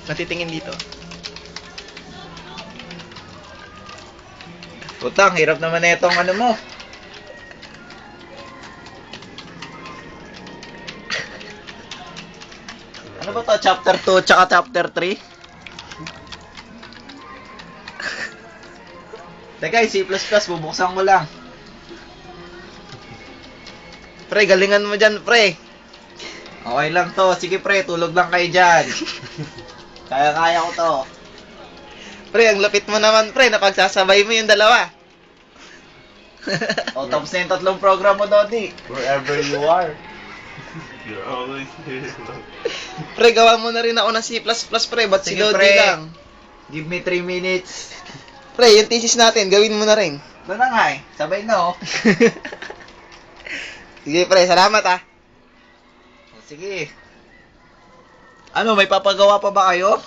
natitingin dito. Putang, hirap naman na itong ano mo. Ano ba to? Chapter 2 tsaka chapter 3? Teka, yung C++, bubuksan mo lang. Pre, galingan mo dyan, pre. Okay lang to. Sige pre, tulog lang kayo dyan. Kaya-kaya ko to. Pre, ang lapit mo naman, pre. Napagsasabay mo yung dalawa. O, tapos na yung tatlong program mo, Dodi. Wherever you are, you're always here. Pre, gawa mo na rin ako ng C++, pre. Ba't si Sige, Dodi pre. lang? Give me 3 minutes. Pre, yung thesis natin, gawin mo na rin. Ito na nga eh. Sabay na oh. Sige, pre. Salamat, ah. Sige. Ano, may papagawa pa ba kayo?